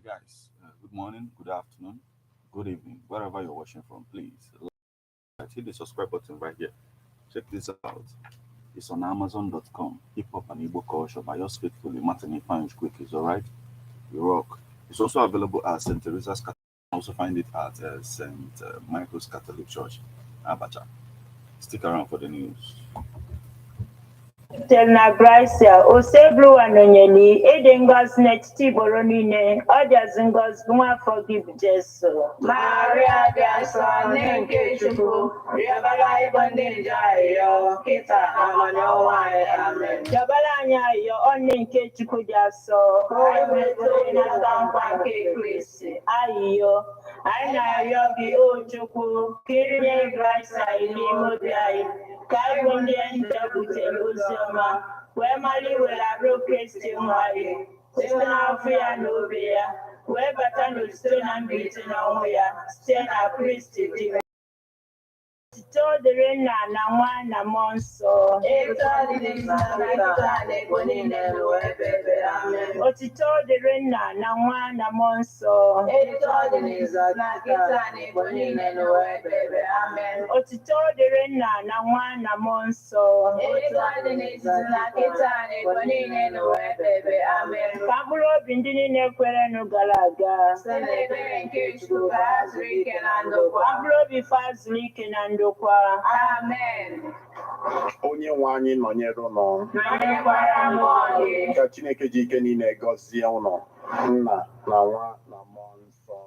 guys, good morning, good afternoon, good evening, wherever you're watching from, please hit the subscribe button right here. Check this out. It's on Amazon.com. Hip Hop and Igbo Culture by yours faithfully, Martin Ifanj Quick. Is alright. You rock. It's also available at St. Teresa's Catholic. Also find it at St. Michael's Catholic Church, Abacha. Stick around for the news. Telna Brycia, Osebru Anonyeli, Edengos Netty Boronine, others and God's more forgive Jesu. Maria Gasa, Nenke Chuku, Yabalai Bandinja, Kita, Amano, Amen. Jabalanya, your own Nenke Chuku Jaso, Ayo, I know Yogi Ochuku, Kiri Brycia, Limodia. Carbonian Dabutema, where Mali will have Christian Wadi, Sister Fia Novia, where Batan stone and beaten on where, Sten a priest. Told the Rena Nawan among so. What he told the Rena Nawan among so. What he told the Rena Nawan among so. Pablo Bindini Nequerano Galaga. Pablo Bifaz Rican and Amen. Onye nwanyi nọnyere ụlọ ka Chineke ji ike niile gọzie ụlọ nna na nwa na mmụọ nsọ.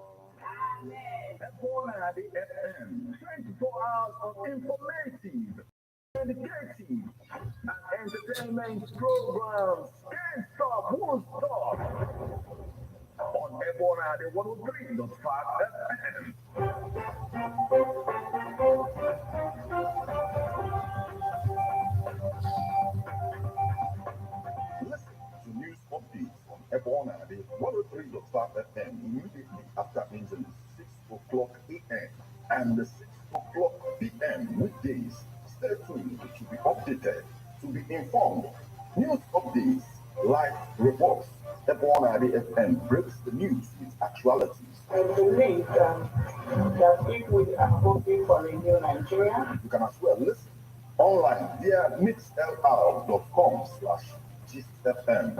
Ajadi FM, 24 hours of informative, educative, and entertainment programs. Can't stop, won't stop. On Ajadi 103.5 FM. Listen to news updates on Ajadi 103.5 FM immediately after mentioning 6 o'clock a.m. and 6 o'clock p.m. weekdays. Stay tuned to be updated, to be informed. News updates, live reports. Ajadi FM breaks the news with actualities. And the link that people are hoping for a new Nigeria. You can as well listen online via mixlr.com/GistFM.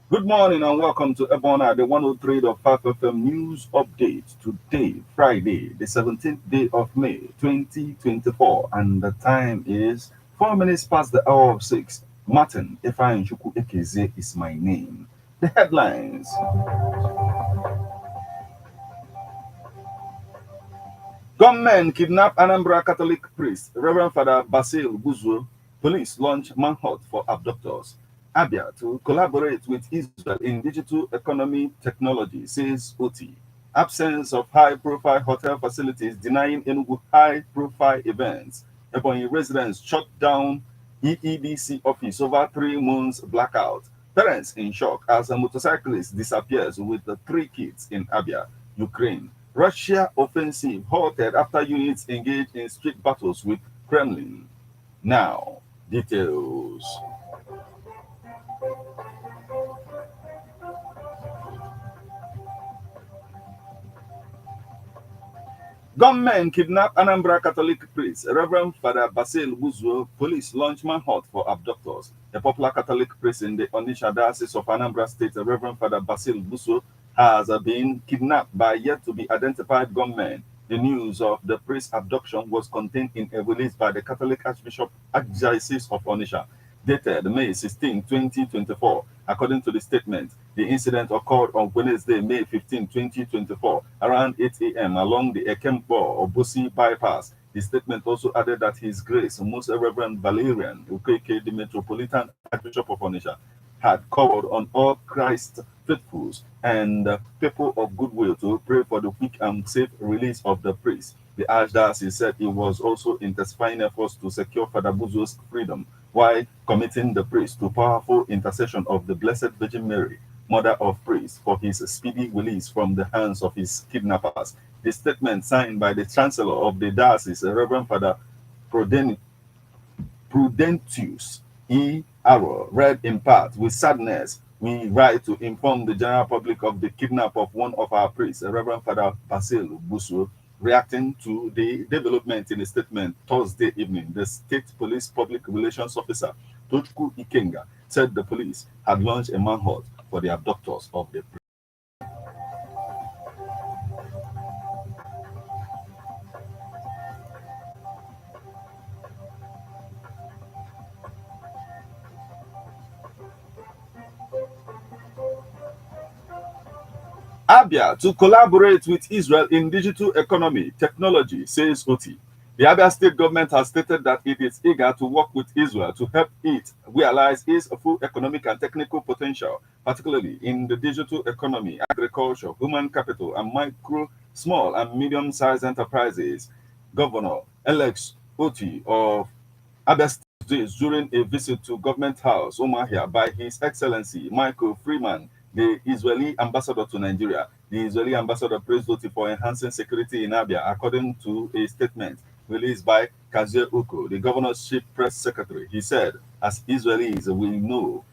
Good morning and welcome to Ebona, the 103.5 FM News Update. Today, Friday, the 17th day of May, 2024, and the time is 4 minutes past the hour of 6. Martin Ifanjuku Ekeze is my name. The headlines. Gunmen kidnap Anambra Catholic priest, Reverend Father Basil Buzo. Police launch manhunt for abductors. Abia to collaborate with Israel in digital economy technology, says OT. Absence of high-profile hotel facilities denying Enugu high-profile events. Ebonyi residents shut down EEDC office over 3 months blackout. Parents in shock as a motorcyclist disappears with the 3 kids in Abia, Ukraine. Russia offensive halted after units engaged in street battles with Kremlin. Now, details. Gunmen kidnap Anambra Catholic priest, Reverend Father Basil Buzo. Police launch manhunt for abductors. A popular Catholic priest in the Onitsha Diocese of Anambra State, Reverend Father Basil Buzo, has been kidnapped by yet to be identified gunmen. The news of the priest's abduction was contained in a release by the Catholic Archbishop Archdiocese of Onitsha, dated May 16, 2024. According to the statement, the incident occurred on Wednesday, May 15, 2024, around 8 a.m. along the Ekembo Obusi bypass. The statement also added that His Grace, Most Reverend Valerian Ukeke, the Metropolitan Archbishop of Onitsha, had called on all Christ faithfuls and people of goodwill to pray for the quick and safe release of the priest. The Archdiocese said it was also intensifying efforts to secure Father Buzo's freedom while committing the priest to powerful intercession of the Blessed Virgin Mary, mother of praise for his speedy release from the hands of his kidnappers. The statement signed by the Chancellor of the Diocese, Reverend Father Prudentius E. Arrow, read in part, "With sadness, we write to inform the general public of the kidnap of one of our priests, Reverend Father Basil Busu." Reacting to the development in a statement Thursday evening, the State Police Public Relations Officer, Tochukwu Ikenga, said the police had launched a manhunt for the abductors of the priest. Abia to collaborate with Israel in digital economy technology, says Oti. The Abia state government has stated that it is eager to work with Israel to help it realize its full economic and technical potential, particularly in the digital economy, agriculture, human capital, and micro, small, and medium-sized enterprises. Governor Alex Oti of Abia State during a visit to Government House, Umahia, by His Excellency Michael Freeman, the Israeli ambassador to Nigeria. The Israeli ambassador praised Oti for enhancing security in Abia, according to a statement released by Kazie Uko, the governor's chief press secretary. He said, "As Israelis, we know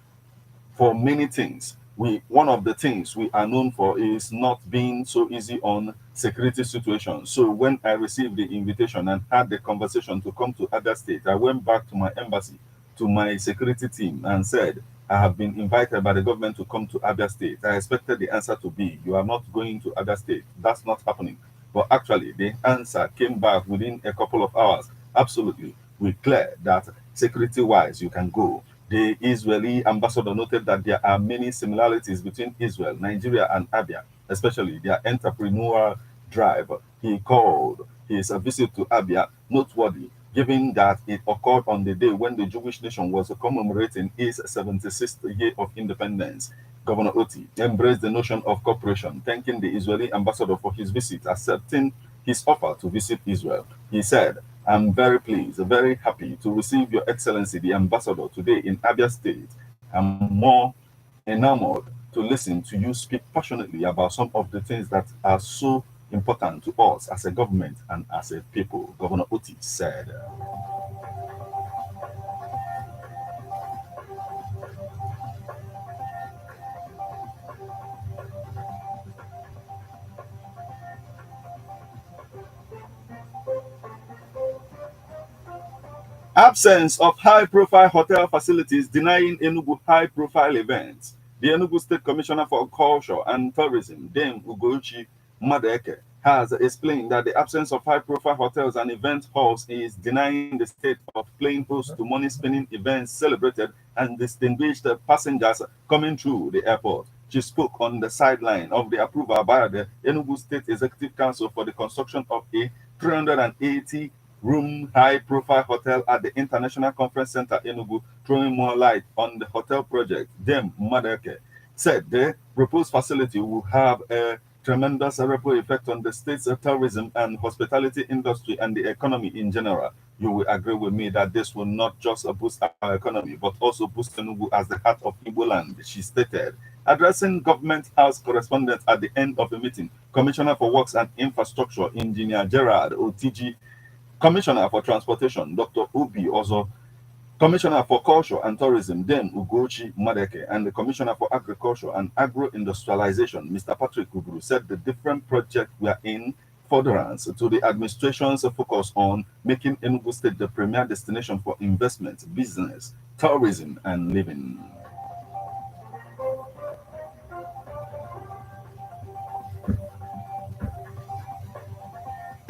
for many things. One of the things we are known for is not being so easy on security situations. So when I received the invitation and had the conversation to come to Abia State, I went back to my embassy, to my security team, and said, I have been invited by the government to come to Abia State. I expected the answer to be, you are not going to Abia State. That's not happening. But actually, the answer came back within a couple of hours. Absolutely. We clear that security-wise, you can go. The Israeli ambassador noted that there are many similarities between Israel, Nigeria, and Abia, especially their entrepreneurial drive. He called his visit to Abia noteworthy, given that it occurred on the day when the Jewish nation was commemorating its 76th year of independence. Governor Oti embraced the notion of cooperation, thanking the Israeli ambassador for his visit, accepting his offer to visit Israel. He said, I'm very pleased, very happy to receive Your Excellency the Ambassador today in Abia State. I'm more enamored to listen to you speak passionately about some of the things that are so important to us as a government and as a people, Governor Oti said. Absence of high-profile hotel facilities denying Enugu high-profile events. The Enugu State Commissioner for Culture and Tourism, Dame Ugochi Madeke, has explained that the absence of high-profile hotels and event halls is denying the state of playing host to money-spinning events celebrated and distinguished passengers coming through the airport. She spoke on the sideline of the approval by the Enugu State Executive Council for the construction of a 380 room high profile hotel at the International Conference Center Enugu, throwing more light on the hotel project. Dem Madeke said the proposed facility will have a tremendous ripple effect on the state's tourism and hospitality industry and the economy in general. You will agree with me that this will not just boost our economy, but also boost Enugu as the heart of Igbo land, she stated. Addressing Government House correspondents at the end of the meeting, Commissioner for Works and Infrastructure, Engineer Gerard Otiji, Commissioner for Transportation, Dr. Ubi Ozo, Commissioner for Culture and Tourism, Dem Ugochi Madeke, and the Commissioner for Agriculture and Agro-Industrialization, Mr. Patrick Uburu, said the different projects were in furtherance to the administration's focus on making Enugu State the premier destination for investment, business, tourism, and living.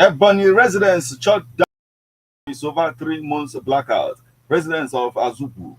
Ebony residents shut down is over 3 months blackout. Residents of Azubu,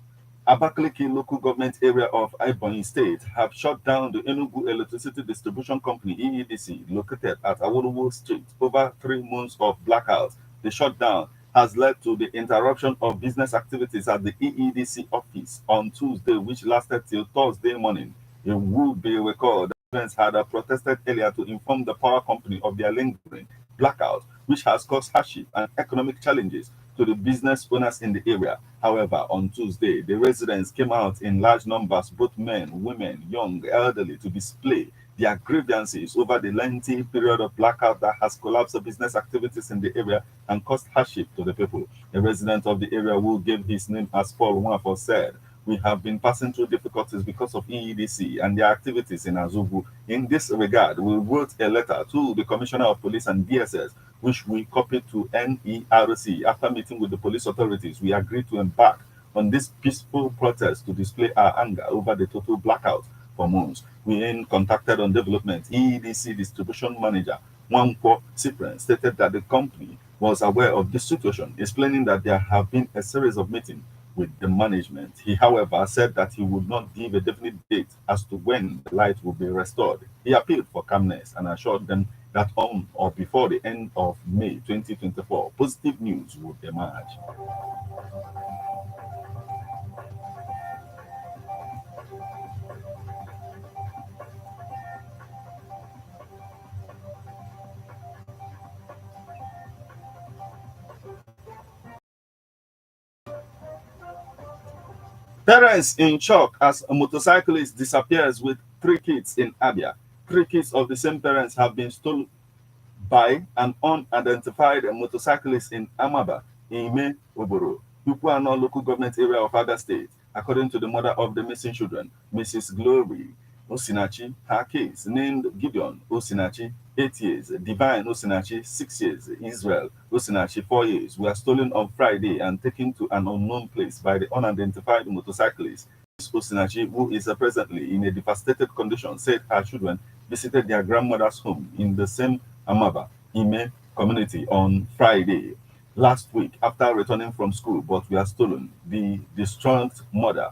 Abakaliki local government area of Ebonyi State, have shut down the Enugu Electricity Distribution Company (EEDC) located at Awolowo Street over 3 months of blackout. The shutdown has led to the interruption of business activities at the EEDC office on Tuesday, which lasted till Thursday morning. It would be recalled that residents had protested earlier to inform the power company of their lingering blackout, which has caused hardship and economic challenges to to the business owners in the area. However, on Tuesday, the residents came out in large numbers, both men, women, young, elderly, to display their grievances over the lengthy period of blackout that has collapsed the business activities in the area and caused hardship to the people. A resident of the area who gave his name as Paul Nwafo said, "We have been passing through difficulties because of EEDC and their activities in Azugu. In this regard, we wrote a letter to the Commissioner of Police and DSS, which we copied to NERC. After meeting with the police authorities, we agreed to embark on this peaceful protest to display our anger over the total blackout for months. We then contacted on development. EEDC distribution manager Nwankwo Cyprian stated that the company was aware of this situation, explaining that there have been a series of meetings with the management. He, however, said that he would not give a definite date as to when the light will be restored. He appealed for calmness and assured them that on or before the end of May 2024, positive news would emerge. Parents in shock as a motorcyclist disappears with three kids in Abia. Three kids of the same parents have been stolen by an unidentified motorcyclist in Amaba, Ime Oboro, Upuano local government area of Abia State. According to the mother of the missing children, Mrs. Glory Osinachi, her case, named Gideon Osinachi, 8 years, Divine Osinachi, 6 years, Israel Osinachi, 4 years, were stolen on Friday and taken to an unknown place by the unidentified motorcyclist. Ms. Osinachi, who is presently in a devastated condition, said her children visited their grandmother's home in the same Amaba, Ime community on Friday last week after returning from school, but were stolen. The distraught mother,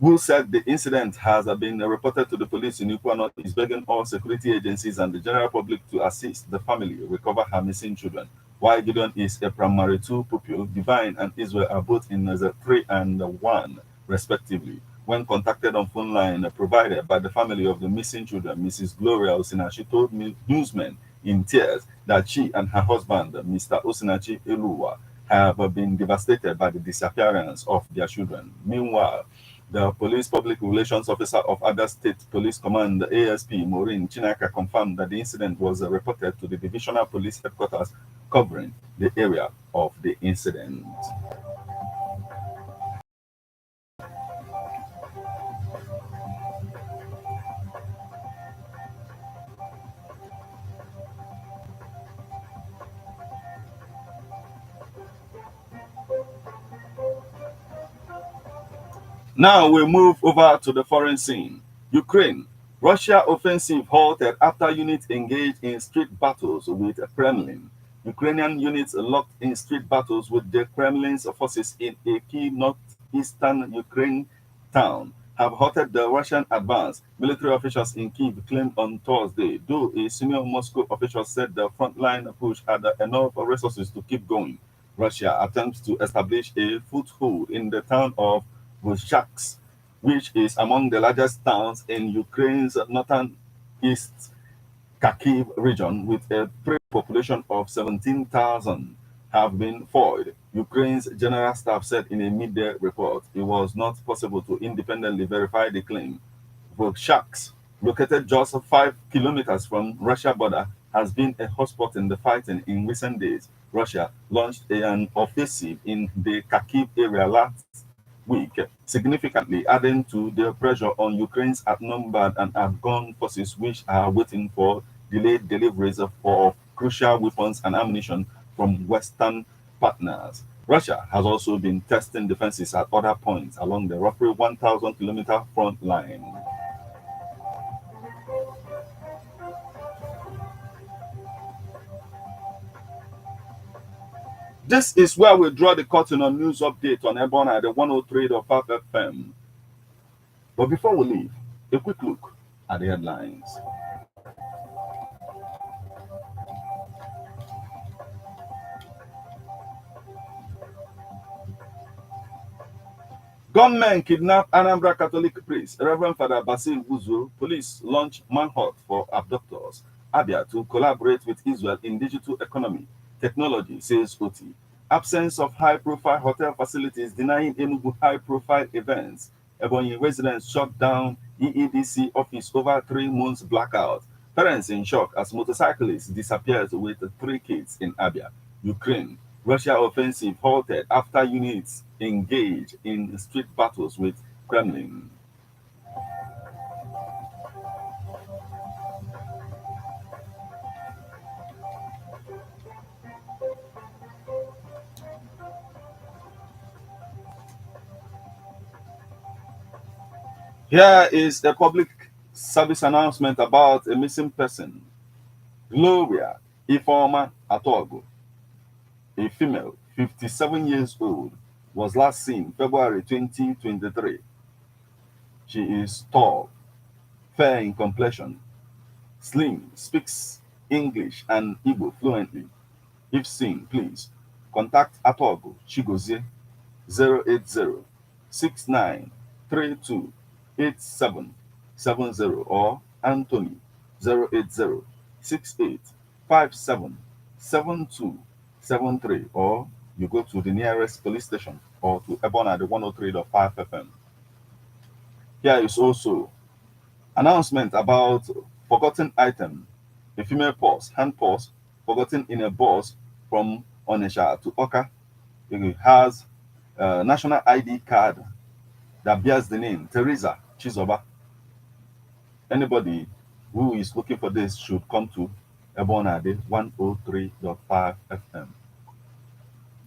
who said the incident has been reported to the police in Iguano, is begging all security agencies and the general public to assist the family recover her missing children. While Gideon is a primary 2 pupil, Divine and Israel are both in the 3 and 1, respectively. When contacted on phone line provided by the family of the missing children, Mrs. Gloria Osinachi told newsmen in tears that she and her husband, Mr. Osinachi Eluwa, have been devastated by the disappearance of their children. Meanwhile, the police public relations officer of Abia State Police Command, ASP Maureen Chinaka, confirmed that the incident was reported to the divisional police headquarters covering the area of the incident. Now we move over to the foreign scene. Ukraine. Russia offensive halted after units engaged in street battles with Kremlin. Ukrainian units locked in street battles with the Kremlin's forces in a key northeastern Ukraine town have halted the Russian advance, military officials in Kyiv claimed on Thursday, though a senior Moscow official said the frontline push had enough resources to keep going. Russia attempts to establish a foothold in the town of Vushaks, which is among the largest towns in Ukraine's northern east Kharkiv region, with a population of 17,000, have been foiled. Ukraine's general staff said in a midday report it was not possible to independently verify the claim. Vushaks, located just 5 kilometers from Russia border, has been a hotspot in the fighting in recent days. Russia launched an offensive in the Kharkiv area last week, significantly adding to the pressure on Ukraine's outnumbered and outgunned forces, which are waiting for delayed deliveries of crucial weapons and ammunition from Western partners. Russia has also been testing defenses at other points along the roughly 1,000-kilometer front line. This is where we draw the curtain on news update on Ebona at the 103.5 FM. But before we leave, a quick look at the headlines. Gunmen kidnap Anambra Catholic priest, Reverend Father Basil Buzu. Police launch manhunt for abductors. Abia to collaborate with Israel in digital economy technology, says OT. Absence of high-profile hotel facilities denying Enugu high-profile events. Ebonyi residents shut down EEDC office over 3 months blackout. Parents in shock as motorcyclist disappears with 3 kids in Abia. Ukraine. Russia offensive halted after units engage in street battles with Kremlin. Here is a public service announcement about a missing person. Gloria Ifeoma Atogo, a female, 57 years old, was last seen February 2023. She is tall, fair in complexion, slim, speaks English and Igbo fluently. If seen, please contact Atogo Chigozie 080 6932 8770 or Anthony 080 6857 7273, or you go to the nearest police station or to Ebona the 103.5 FM. Here is also announcement about forgotten item. A female purse, hand purse, forgotten in a bus from Onisha to Oka. It has a national ID card that bears the name Teresa Chizoba. Anybody who is looking for this should come to Ebonade 103.5 FM.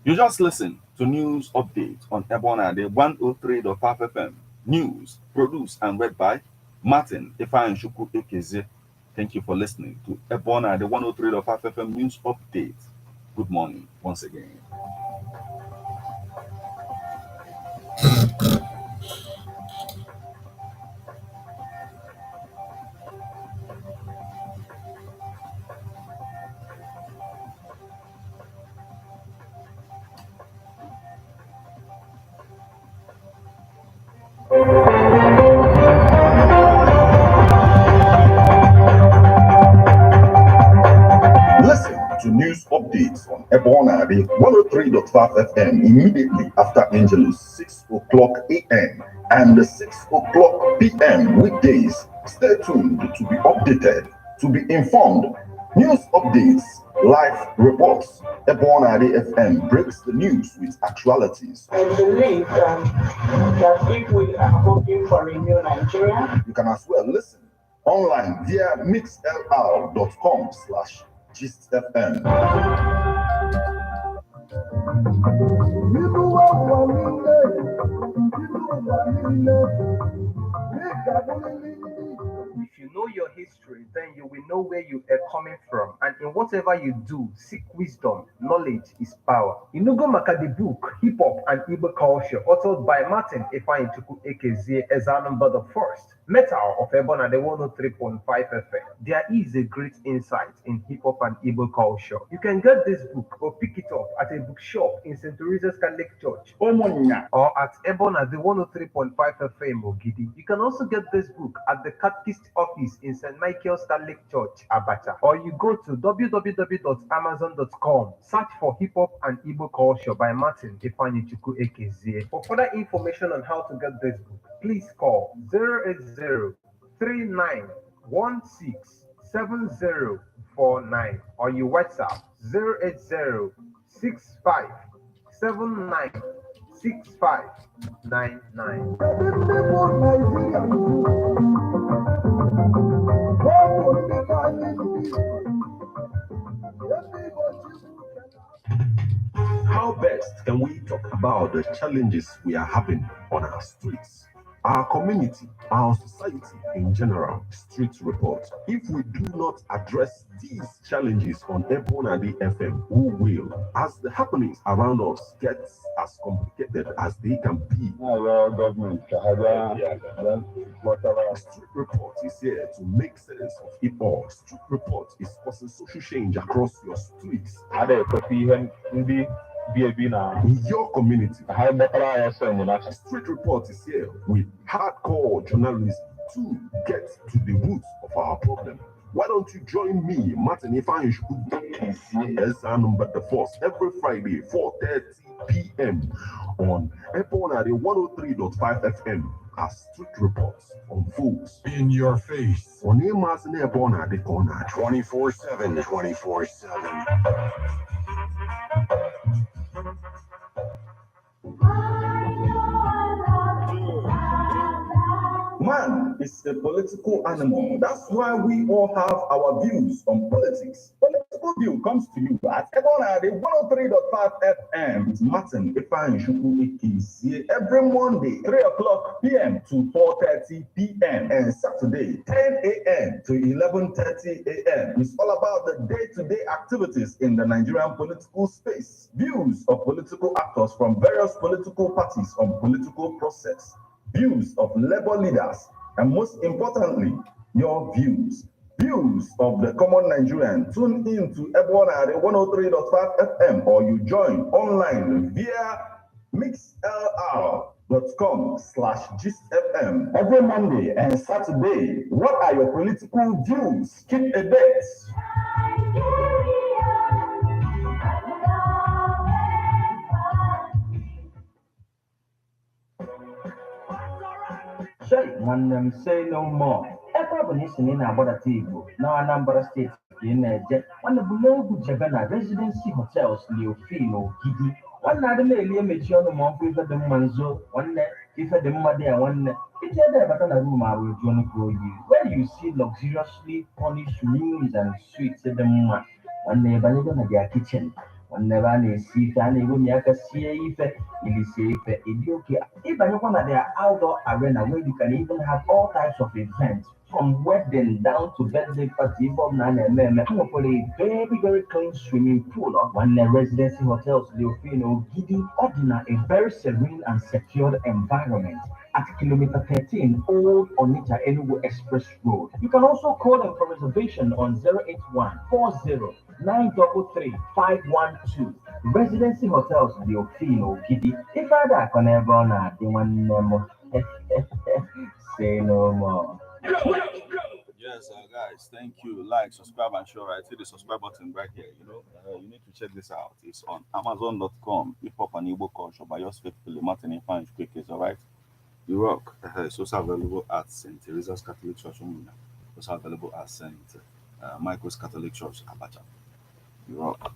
You just listen to news updates on Ebonade 103.5 FM. News produced and read by Martin Ifeanyi Ekeze. Thank you for listening to Ebonade 103.5 FM news update. Good morning once again. Listen to news updates on Ebonade 103.5 FM immediately after Angelus 6 o'clock a.m. and 6 o'clock p.m. weekdays. Stay tuned to be updated, to be informed. News updates, live reports. Ebonade FM breaks the news with actualities. I believe that if we are hoping for a new Nigeria, You can as well listen online via mixlr.com/GistFM. If you know your history, then you will know where you are coming from. And in whatever you do, seek wisdom. Knowledge is power. Inugo Maka the book, Hip Hop and Igbo Culture, authored by Martin Ifeanyi Ekezie Ezanumber the First, Metal of Ebona the 103.5 FM. There is a great insight in hip hop and Igbo culture. You can get this book or pick it up at a bookshop in St. Teresa's Catholic Church, Omonia, or at Ebona the 103.5 FM Ogidi. You can also get this book at the Catechist office in St. Michael's Catholic Church, Abacha, or you go to www.amazon.com, search for Hip Hop and Igbo Culture by Martin Ifeanyi Ekezie. For further information on how to get this book, please call 080-3916-7049 or you WhatsApp 080-6579-6599. How best can we talk about the challenges we are having on our streets, our community, our society in general? Street report. If we do not address these challenges on Ebonade FM, who will? As the happenings around us get as complicated as they can be, Street report is here to make sense of it all. Street report is causing social change across your streets, in your community. Street report is here with hardcore journalism to get to the roots of our problem. Why don't you join me, Martin Ifeanyi Number the first every Friday, 4:30 p.m. on Eponade 103.5 FM as Street Reports on Foods in your face. On Emas and Eponade Corner 24/7. 24/7. Man is a political animal. That's why we all have our views on politics. Political View comes to you at Ebonade 103.5 FM with Martin Ifeanyi Chukwu every Monday, 3 o'clock p.m. to 4:30 p.m. and Saturday, 10 a.m. to 11:30 a.m. It's all about the day-to-day activities in the Nigerian political space. Views of political actors from various political parties on political process. Views of labor leaders, and most importantly, your views. Views of the common Nigerian. Tune in to Ebonade 103.5 FM or you join online via mixlr.com/gistfm every Monday and Saturday. What are your political views? Keep a date. Shay, one them say no more. Everyone is in about Igbo. Now Anambra State in a jet. One of the Bulogu Jabana residency hotels, Leofino, Gidi. One other lady, Machion, Monk with the Manzo, one net, if the Madi, one net. It's a but on a room I will join you. Where you see luxuriously furnished rooms and suites at the moment. One day, Banigan at their kitchen. One never see Fanny Wunyaka see if it is safe, okay. Even one of their outdoor arena where you can even have all types of events from wedding down to birthday party from Nana and for a very, very clean swimming pool of one residency hotels, Leofino, Gidi, Ordina, a very serene and secured environment at kilometer 13 Old Onitsha Enugu Express Road. You can also call them for reservation on 081 40 933 512. Residency Hotels, Leofino, Gidi. If I can ever not, they want more. Say no more. Yes, guys, thank you. Like, subscribe, and share. Right, hit the subscribe button right here. You need to check this out. It's on Amazon.com. Hip Hop and Igbo Culture by yours faithfully, Martin Ifeanyi Chukwu. All right. You rock. It's also available at St. Teresa's Catholic Church, Umunya. Also available at St. Michael's Catholic Church, Abacha. You rock.